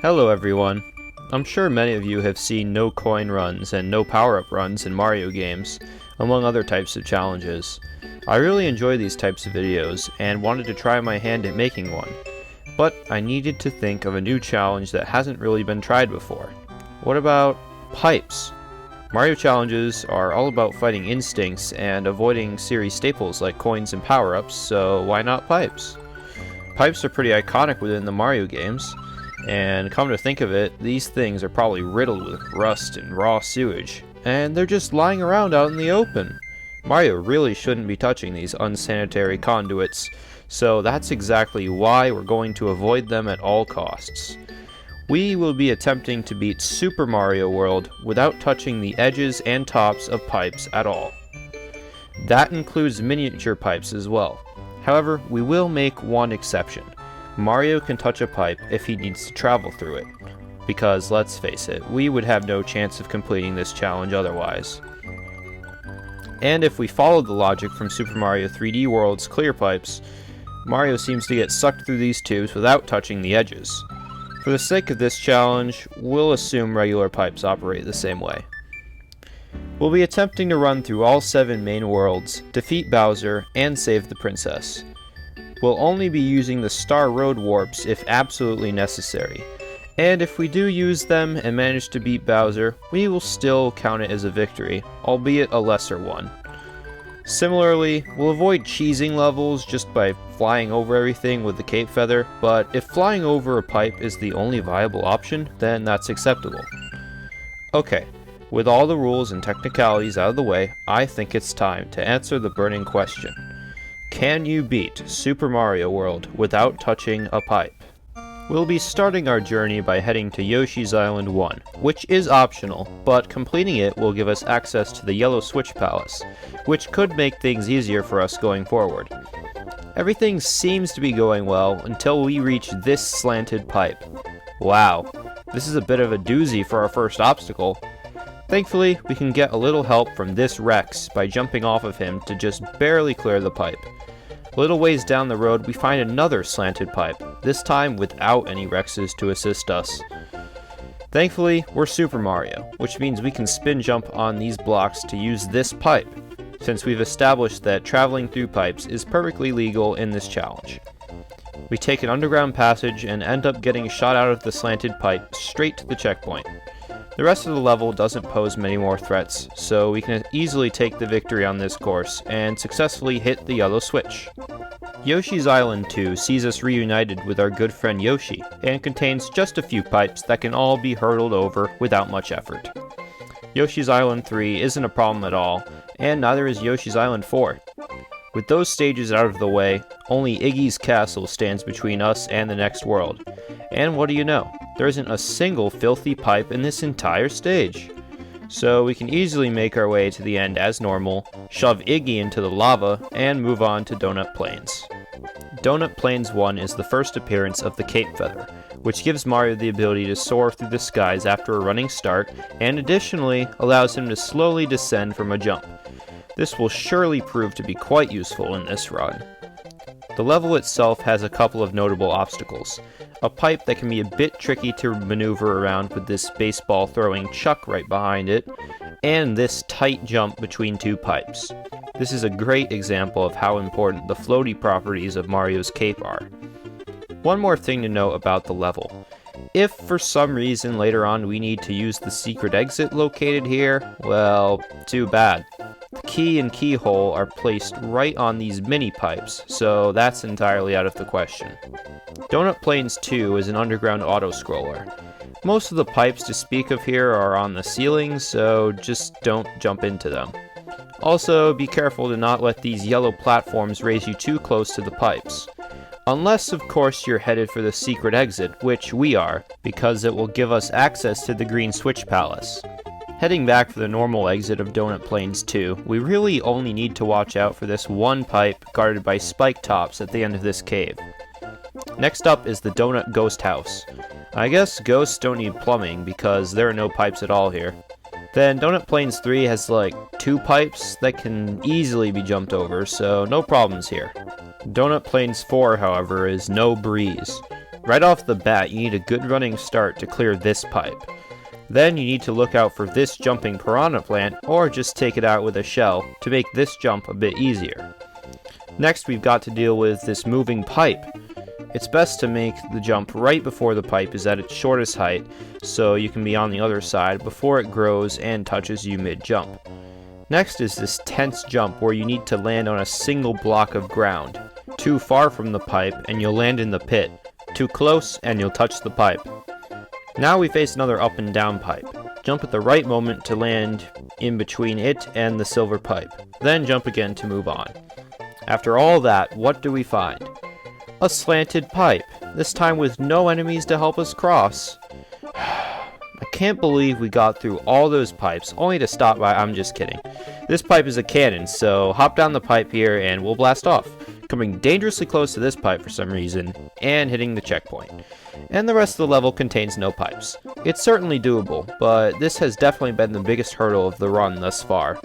Hello everyone. I'm sure many of you have seen no coin runs and no power-up runs in Mario games, among other types of challenges. I really enjoy these types of videos and wanted to try my hand at making one, but I needed to think of a new challenge that hasn't really been tried before. What about pipes? Mario challenges are all about fighting instincts and avoiding series staples like coins and power-ups, so why not pipes? Pipes are pretty iconic within the Mario games. And come to think of it, these things are probably riddled with rust and raw sewage, and they're just lying around out in the open. Mario really shouldn't be touching these unsanitary conduits, so that's exactly why we're going to avoid them at all costs. We will be attempting to beat Super Mario World without touching the edges and tops of pipes at all. That includes miniature pipes as well. However, we will make one exception. Mario can touch a pipe if he needs to travel through it, because let's face it, we would have no chance of completing this challenge otherwise. And if we follow the logic from Super Mario 3D World's clear pipes, Mario seems to get sucked through these tubes without touching the edges. For the sake of this challenge, we'll assume regular pipes operate the same way. We'll be attempting to run through all 7 main worlds, defeat Bowser, and save the princess. We'll only be using the Star Road warps if absolutely necessary, and if we do use them and manage to beat Bowser, we will still count it as a victory, albeit a lesser one. Similarly, we'll avoid cheesing levels just by flying over everything with the cape feather, but if flying over a pipe is the only viable option, then that's acceptable. Okay, with all the rules and technicalities out of the way, I think it's time to answer the burning question. Can you beat Super Mario World without touching a pipe? We'll be starting our journey by heading to Yoshi's Island 1, which is optional, but completing it will give us access to the Yellow Switch Palace, which could make things easier for us going forward. Everything seems to be going well until we reach this slanted pipe. Wow, this is a bit of a doozy for our first obstacle. Thankfully, we can get a little help from this Rex by jumping off of him to just barely clear the pipe. A little ways down the road, we find another slanted pipe, this time without any Rexes to assist us. Thankfully, we're Super Mario, which means we can spin jump on these blocks to use this pipe, since we've established that traveling through pipes is perfectly legal in this challenge. We take an underground passage and end up getting shot out of the slanted pipe straight to the checkpoint. The rest of the level doesn't pose many more threats, so we can easily take the victory on this course and successfully hit the yellow switch. Yoshi's Island 2 sees us reunited with our good friend Yoshi, and contains just a few pipes that can all be hurdled over without much effort. Yoshi's Island 3 isn't a problem at all, and neither is Yoshi's Island 4. With those stages out of the way, only Iggy's castle stands between us and the next world. And what do you know? There isn't a single filthy pipe in this entire stage. So we can easily make our way to the end as normal, shove Iggy into the lava, and move on to Donut Plains. Donut Plains 1 is the first appearance of the Cape Feather, which gives Mario the ability to soar through the skies after a running start, and additionally allows him to slowly descend from a jump. This will surely prove to be quite useful in this run. The level itself has a couple of notable obstacles. A pipe that can be a bit tricky to maneuver around with this baseball throwing chuck right behind it, and this tight jump between 2 pipes. This is a great example of how important the floaty properties of Mario's cape are. One more thing to note about the level. If for some reason later on we need to use the secret exit located here, well, too bad. The key and keyhole are placed right on these mini pipes, so that's entirely out of the question. Donut Plains 2 is an underground auto-scroller. Most of the pipes to speak of here are on the ceiling, so just don't jump into them. Also, be careful to not let these yellow platforms raise you too close to the pipes. Unless, of course, you're headed for the secret exit, which we are, because it will give us access to the Green Switch Palace. Heading back for the normal exit of Donut Plains 2, we really only need to watch out for this one pipe guarded by spike tops at the end of this cave. Next up is the Donut Ghost House. I guess ghosts don't need plumbing because there are no pipes at all here. Then Donut Plains 3 has like 2 pipes that can easily be jumped over, so no problems here. Donut Plains 4, however, is no breeze. Right off the bat, you need a good running start to clear this pipe. Then you need to look out for this jumping piranha plant, or just take it out with a shell to make this jump a bit easier. Next, we've got to deal with this moving pipe. It's best to make the jump right before the pipe is at its shortest height, so you can be on the other side before it grows and touches you mid-jump. Next is this tense jump where you need to land on a single block of ground. Too far from the pipe and you'll land in the pit. Too close and you'll touch the pipe. Now we face another up and down pipe. Jump at the right moment to land in between it and the silver pipe. Then jump again to move on. After all that, what do we find? A slanted pipe, this time with no enemies to help us cross. I can't believe we got through all those pipes only to stop by. I'm just kidding. This pipe is a cannon, so hop down the pipe here and we'll blast off, coming dangerously close to this pipe for some reason, and hitting the checkpoint. And the rest of the level contains no pipes. It's certainly doable, but this has definitely been the biggest hurdle of the run thus far.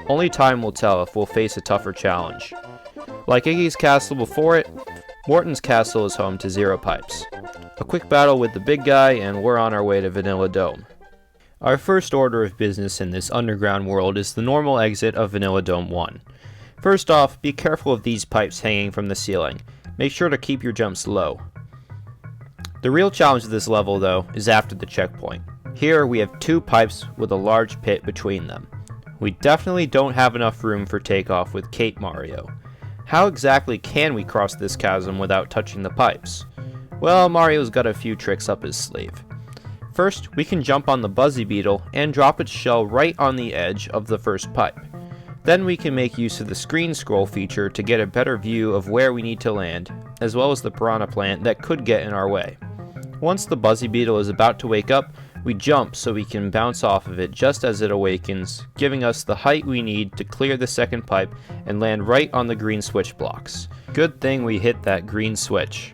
Only time will tell if we'll face a tougher challenge. Like Iggy's castle before it, Morton's castle is home to 0 pipes. A quick battle with the big guy and we're on our way to Vanilla Dome. Our first order of business in this underground world is the normal exit of Vanilla Dome 1. First off, be careful of these pipes hanging from the ceiling. Make sure to keep your jumps low. The real challenge of this level, though, is after the checkpoint. Here we have 2 pipes with a large pit between them. We definitely don't have enough room for takeoff with Cape Mario. How exactly can we cross this chasm without touching the pipes? Well, Mario's got a few tricks up his sleeve. First, we can jump on the Buzzy Beetle and drop its shell right on the edge of the first pipe. Then we can make use of the screen scroll feature to get a better view of where we need to land, as well as the piranha plant that could get in our way. Once the Buzzy Beetle is about to wake up, we jump so we can bounce off of it just as it awakens, giving us the height we need to clear the second pipe and land right on the green switch blocks. Good thing we hit that green switch.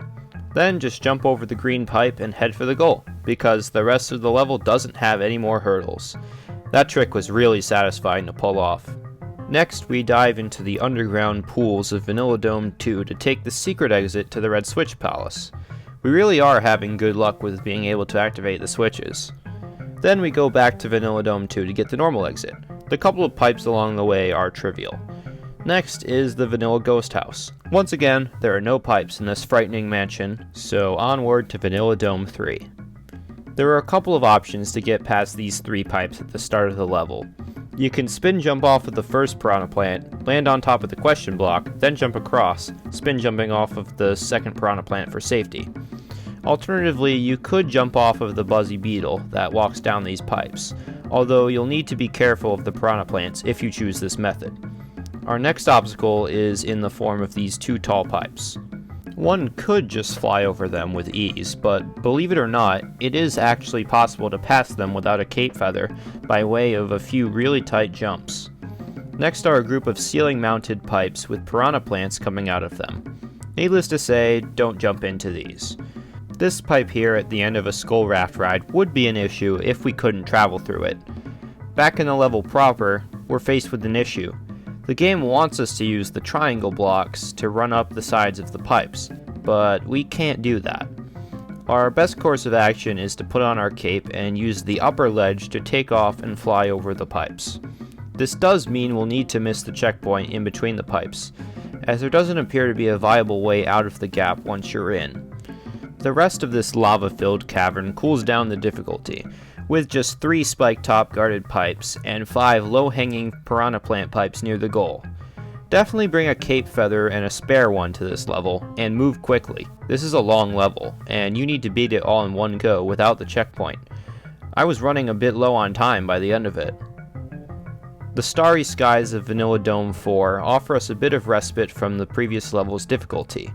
Then just jump over the green pipe and head for the goal, because the rest of the level doesn't have any more hurdles. That trick was really satisfying to pull off. Next, we dive into the underground pools of Vanilla Dome 2 to take the secret exit to the Red Switch Palace. We really are having good luck with being able to activate the switches. Then we go back to Vanilla Dome 2 to get the normal exit. The couple of pipes along the way are trivial. Next is the Vanilla Ghost House. Once again, there are no pipes in this frightening mansion, so onward to Vanilla Dome 3. There are a couple of options to get past these 3 pipes at the start of the level. You can spin jump off of the first piranha plant, land on top of the question block, then jump across, spin jumping off of the second piranha plant for safety. Alternatively, you could jump off of the Buzzy Beetle that walks down these pipes, although you'll need to be careful of the piranha plants if you choose this method. Our next obstacle is in the form of these 2 tall pipes. One could just fly over them with ease, but believe it or not, it is actually possible to pass them without a cape feather by way of a few really tight jumps. Next are a group of ceiling-mounted pipes with piranha plants coming out of them. Needless to say, don't jump into these. This pipe here at the end of a skull raft ride would be an issue if we couldn't travel through it. Back in the level proper, we're faced with an issue. The game wants us to use the triangle blocks to run up the sides of the pipes, but we can't do that. Our best course of action is to put on our cape and use the upper ledge to take off and fly over the pipes. This does mean we'll need to miss the checkpoint in between the pipes, as there doesn't appear to be a viable way out of the gap once you're in. The rest of this lava-filled cavern cools down the difficulty, with just 3 spike-top guarded pipes and 5 low-hanging piranha plant pipes near the goal. Definitely bring a cape feather and a spare one to this level, and move quickly. This is a long level, and you need to beat it all in one go without the checkpoint. I was running a bit low on time by the end of it. The starry skies of Vanilla Dome 4 offer us a bit of respite from the previous level's difficulty.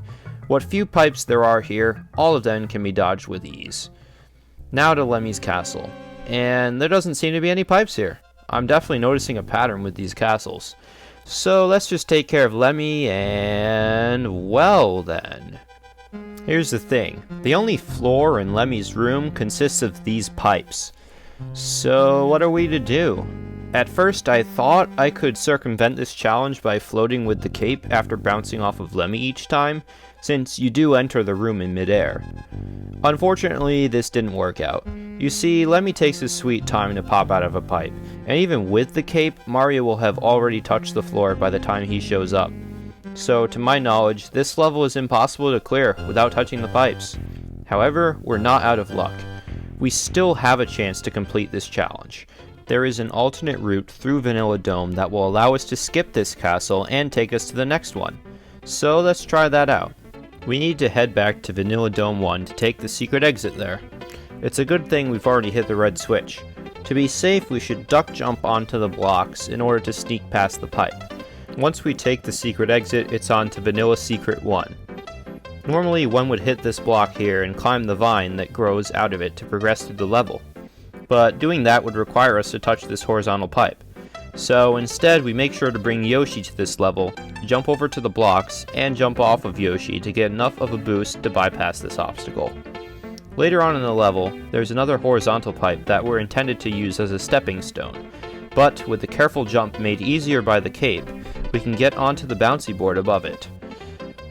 What few pipes there are here, all of them can be dodged with ease. Now to Lemmy's castle, and there doesn't seem to be any pipes here. I'm definitely noticing a pattern with these castles. So let's just take care of Lemmy and, well then. Here's the thing, the only floor in Lemmy's room consists of these pipes. So what are we to do? At first I thought I could circumvent this challenge by floating with the cape after bouncing off of Lemmy each time, since you do enter the room in midair. Unfortunately, this didn't work out. You see, Lemmy takes his sweet time to pop out of a pipe, and even with the cape, Mario will have already touched the floor by the time he shows up. So, to my knowledge, this level is impossible to clear without touching the pipes. However, we're not out of luck. We still have a chance to complete this challenge. There is an alternate route through Vanilla Dome that will allow us to skip this castle and take us to the next one. So let's try that out. We need to head back to Vanilla Dome 1 to take the secret exit there. It's a good thing we've already hit the red switch. To be safe, we should duck jump onto the blocks in order to sneak past the pipe. Once we take the secret exit, it's on to Vanilla Secret 1. Normally, one would hit this block here and climb the vine that grows out of it to progress through the level. But doing that would require us to touch this horizontal pipe. So instead, we make sure to bring Yoshi to this level, jump over to the blocks, and jump off of Yoshi to get enough of a boost to bypass this obstacle. Later on in the level, there's another horizontal pipe that we're intended to use as a stepping stone. But with the careful jump made easier by the cape, we can get onto the bouncy board above it.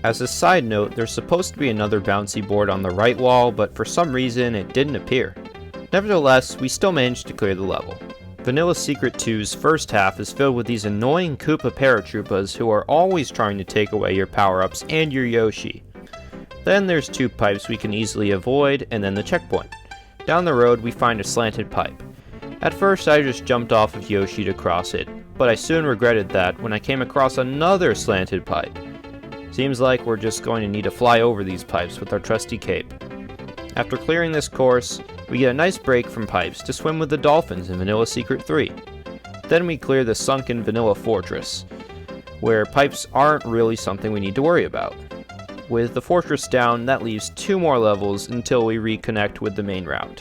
As a side note, there's supposed to be another bouncy board on the right wall, but for some reason it didn't appear. Nevertheless, we still managed to clear the level. Vanilla Secret 2's first half is filled with these annoying Koopa paratroopas who are always trying to take away your power-ups and your Yoshi. Then there's two pipes we can easily avoid, and then the checkpoint. Down the road we find a slanted pipe. At first I just jumped off of Yoshi to cross it, but I soon regretted that when I came across another slanted pipe. Seems like we're just going to need to fly over these pipes with our trusty cape. After clearing this course, we get a nice break from pipes to swim with the dolphins in Vanilla Secret 3. Then we clear the sunken Vanilla Fortress, where pipes aren't really something we need to worry about. With the fortress down, that leaves 2 more levels until we reconnect with the main route.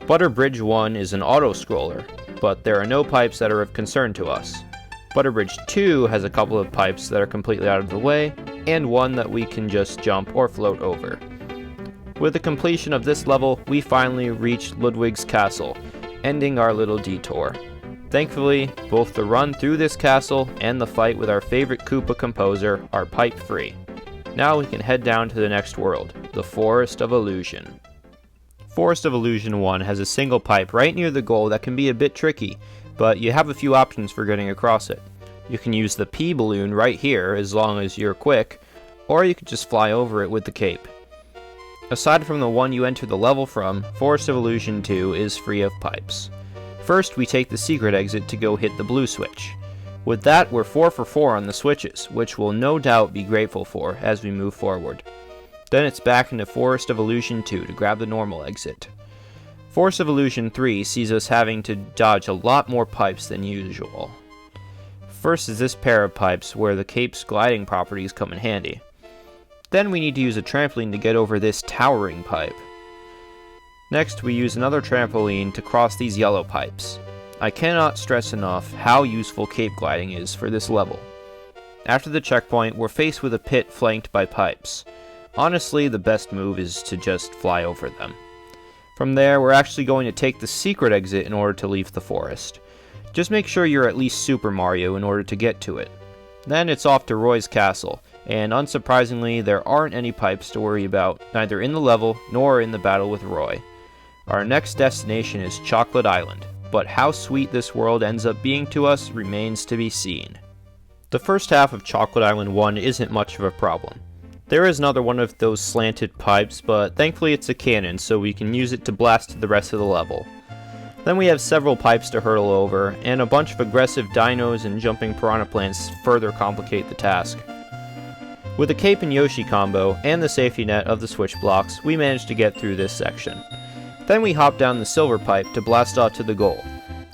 Butter Bridge 1 is an auto-scroller, but there are no pipes that are of concern to us. Butter Bridge 2 has a couple of pipes that are completely out of the way, and one that we can just jump or float over. With the completion of this level, we finally reach Ludwig's castle, ending our little detour. Thankfully, both the run through this castle and the fight with our favorite Koopa composer are pipe-free. Now we can head down to the next world, the Forest of Illusion. Forest of Illusion 1 has a single pipe right near the goal that can be a bit tricky, but you have a few options for getting across it. You can use the P balloon right here as long as you're quick, or you could just fly over it with the cape. Aside from the one you enter the level from, Forest of Illusion 2 is free of pipes. First, we take the secret exit to go hit the blue switch. With that, we're 4 for 4 on the switches, which we'll no doubt be grateful for as we move forward. Then it's back into Forest of Illusion 2 to grab the normal exit. Forest of Illusion 3 sees us having to dodge a lot more pipes than usual. First is this pair of pipes where the cape's gliding properties come in handy. Then we need to use a trampoline to get over this towering pipe. Next, we use another trampoline to cross these yellow pipes. I cannot stress enough how useful cape gliding is for this level. After the checkpoint, we're faced with a pit flanked by pipes. Honestly, the best move is to just fly over them. From there, we're actually going to take the secret exit in order to leave the forest. Just make sure you're at least Super Mario in order to get to it. Then it's off to Roy's castle, and unsurprisingly, there aren't any pipes to worry about, neither in the level nor in the battle with Roy. Our next destination is Chocolate Island, but how sweet this world ends up being to us remains to be seen. The first half of Chocolate Island 1 isn't much of a problem. There is another one of those slanted pipes, but thankfully it's a cannon, so we can use it to blast the rest of the level. Then we have several pipes to hurdle over, and a bunch of aggressive dinos and jumping piranha plants further complicate the task. With the Cape and Yoshi combo, and the safety net of the switch blocks, we managed to get through this section. Then we hop down the silver pipe to blast off to the goal.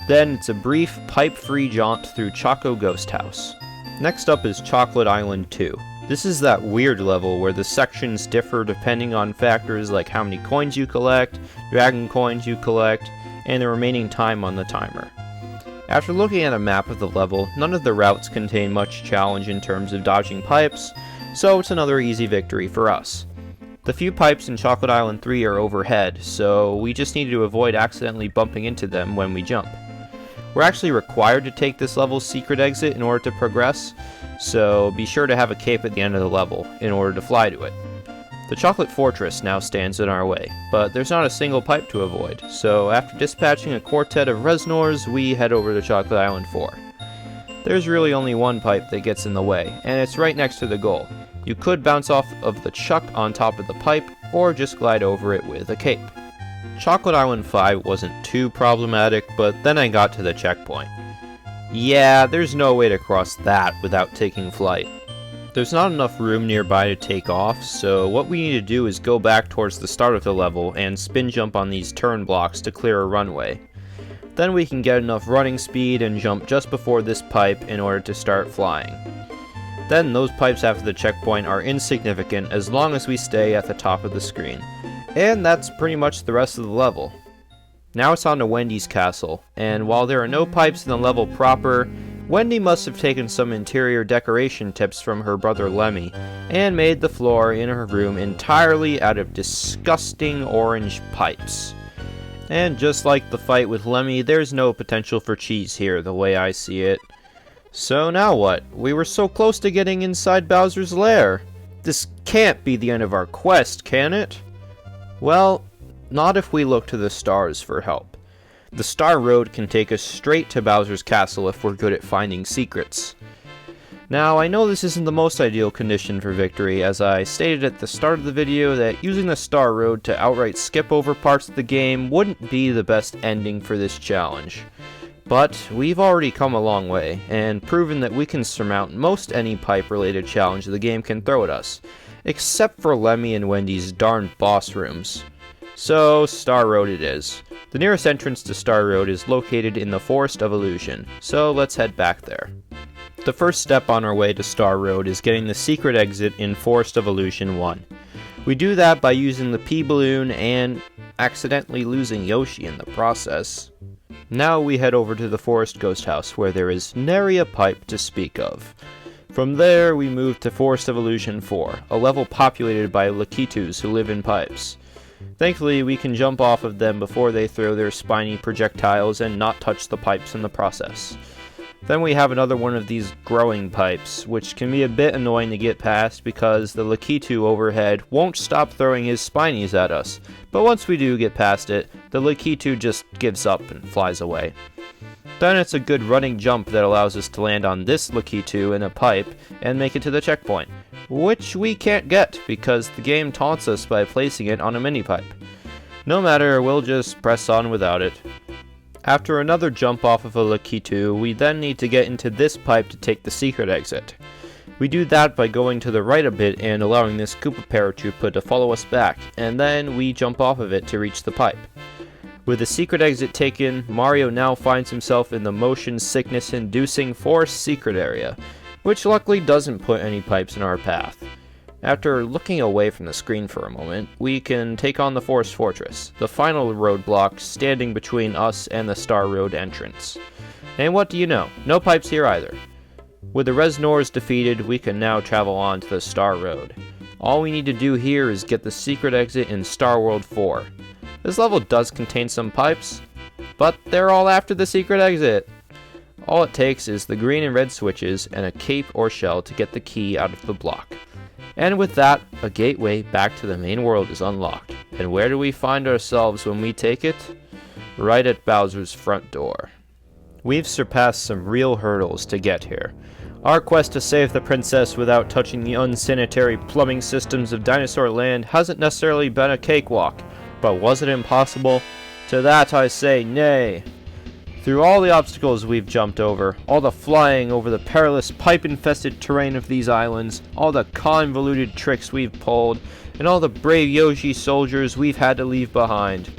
Then it's a brief, pipe-free jaunt through Choco Ghost House. Next up is Chocolate Island 2. This is that weird level where the sections differ depending on factors like how many coins you collect, dragon coins you collect, and the remaining time on the timer. After looking at a map of the level, none of the routes contain much challenge in terms of dodging pipes, so it's another easy victory for us. The few pipes in Chocolate Island 3 are overhead, so we just need to avoid accidentally bumping into them when we jump. We're actually required to take this level's secret exit in order to progress, so be sure to have a cape at the end of the level in order to fly to it. The Chocolate Fortress now stands in our way, but there's not a single pipe to avoid, so after dispatching a quartet of Resnors, we head over to Chocolate Island 4. There's really only one pipe that gets in the way, and it's right next to the goal. You could bounce off of the chuck on top of the pipe, or just glide over it with a cape. Chocolate Island 5 wasn't too problematic, but then I got to the checkpoint. Yeah, there's no way to cross that without taking flight. There's not enough room nearby to take off, so what we need to do is go back towards the start of the level and spin jump on these turn blocks to clear a runway. Then we can get enough running speed and jump just before this pipe in order to start flying. Then those pipes after the checkpoint are insignificant as long as we stay at the top of the screen. And that's pretty much the rest of the level. Now it's on to Wendy's castle, and while there are no pipes in the level proper, Wendy must have taken some interior decoration tips from her brother Lemmy, and made the floor in her room entirely out of disgusting orange pipes. And just like the fight with Lemmy, there's no potential for cheese here the way I see it. So now what? We were so close to getting inside Bowser's lair. This can't be the end of our quest, can it? Well, not if we look to the stars for help. The Star Road can take us straight to Bowser's castle if we're good at finding secrets. Now, I know this isn't the most ideal condition for victory, as I stated at the start of the video that using the Star Road to outright skip over parts of the game wouldn't be the best ending for this challenge. But we've already come a long way, and proven that we can surmount most any pipe-related challenge the game can throw at us, except for Lemmy and Wendy's darn boss rooms. So, Star Road it is. The nearest entrance to Star Road is located in the Forest of Illusion, so let's head back there. The first step on our way to Star Road is getting the secret exit in Forest of Illusion 1. We do that by using the P-Balloon and accidentally losing Yoshi in the process. Now we head over to the Forest Ghost House, where there is nary a pipe to speak of. From there, we move to Forest of Illusion 4, a level populated by Lakitus who live in pipes. Thankfully, we can jump off of them before they throw their spiny projectiles and not touch the pipes in the process. Then we have another one of these growing pipes, which can be a bit annoying to get past because the Lakitu overhead won't stop throwing his spinies at us, but once we do get past it, the Lakitu just gives up and flies away. Then it's a good running jump that allows us to land on this Lakitu in a pipe and make it to the checkpoint, which we can't get because the game taunts us by placing it on a mini pipe. No matter, we'll just press on without it. After another jump off of a Lakitu, we then need to get into this pipe to take the secret exit. We do that by going to the right a bit and allowing this Koopa Paratroopa to follow us back, and then we jump off of it to reach the pipe. With the secret exit taken, Mario now finds himself in the motion sickness inducing forest secret area, which luckily doesn't put any pipes in our path. After looking away from the screen for a moment, we can take on the Forest Fortress, the final roadblock standing between us and the Star Road entrance. And what do you know? No pipes here either. With the Resnors defeated, we can now travel on to the Star Road. All we need to do here is get the secret exit in Star World 4. This level does contain some pipes, but they're all after the secret exit. All it takes is the green and red switches and a cape or shell to get the key out of the block. And with that, a gateway back to the main world is unlocked. And where do we find ourselves when we take it? Right at Bowser's front door. We've surpassed some real hurdles to get here. Our quest to save the princess without touching the unsanitary plumbing systems of Dinosaur Land hasn't necessarily been a cakewalk, but was it impossible? To that I say nay. Through all the obstacles we've jumped over, all the flying over the perilous pipe-infested terrain of these islands, all the convoluted tricks we've pulled, and all the brave Yoshi soldiers we've had to leave behind,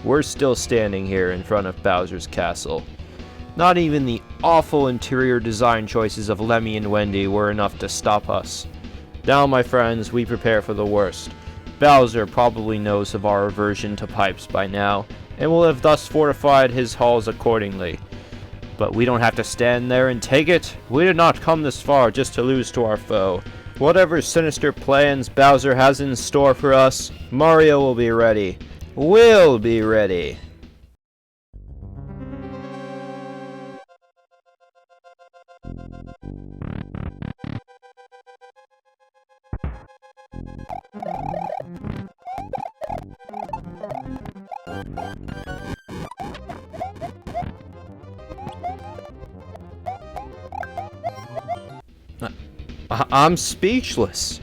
we're still standing here in front of Bowser's castle. Not even the awful interior design choices of Lemmy and Wendy were enough to stop us. Now, my friends, we prepare for the worst. Bowser probably knows of our aversion to pipes by now, and will have thus fortified his halls accordingly. But we don't have to stand there and take it. We did not come this far just to lose to our foe. Whatever sinister plans Bowser has in store for us, Mario will be ready. We'll be ready. I'm speechless.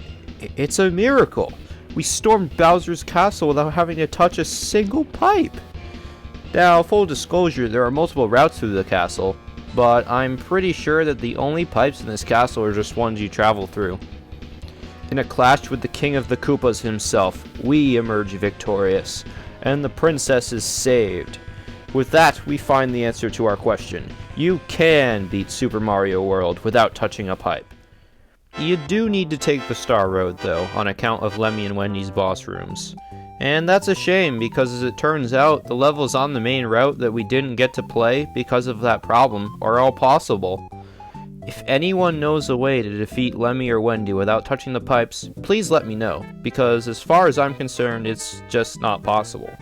It's a miracle. We stormed Bowser's castle without having to touch a single pipe. Now, full disclosure, there are multiple routes through the castle, but I'm pretty sure that the only pipes in this castle are just ones you travel through. In a clash with the King of the Koopas himself, we emerge victorious, and the princess is saved. With that, we find the answer to our question. You can beat Super Mario World without touching a pipe. You do need to take the Star Road, though, on account of Lemmy and Wendy's boss rooms. And that's a shame, because as it turns out, the levels on the main route that we didn't get to play because of that problem are all possible. If anyone knows a way to defeat Lemmy or Wendy without touching the pipes, please let me know, because as far as I'm concerned, it's just not possible.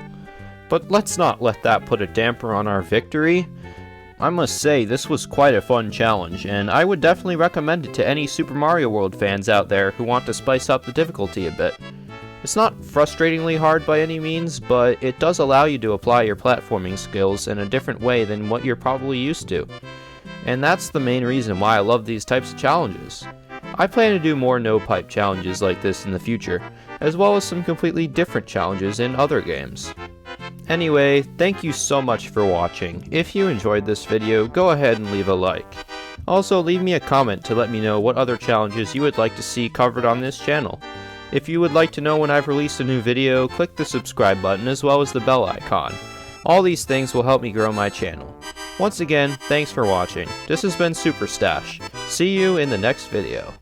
But let's not let that put a damper on our victory. I must say, this was quite a fun challenge, and I would definitely recommend it to any Super Mario World fans out there who want to spice up the difficulty a bit. It's not frustratingly hard by any means, but it does allow you to apply your platforming skills in a different way than what you're probably used to. And that's the main reason why I love these types of challenges. I plan to do more no-pipe challenges like this in the future, as well as some completely different challenges in other games. Anyway, thank you so much for watching. If you enjoyed this video, go ahead and leave a like. Also, leave me a comment to let me know what other challenges you would like to see covered on this channel. If you would like to know when I've released a new video, click the subscribe button as well as the bell icon. All these things will help me grow my channel. Once again, thanks for watching. This has been Super Stash. See you in the next video.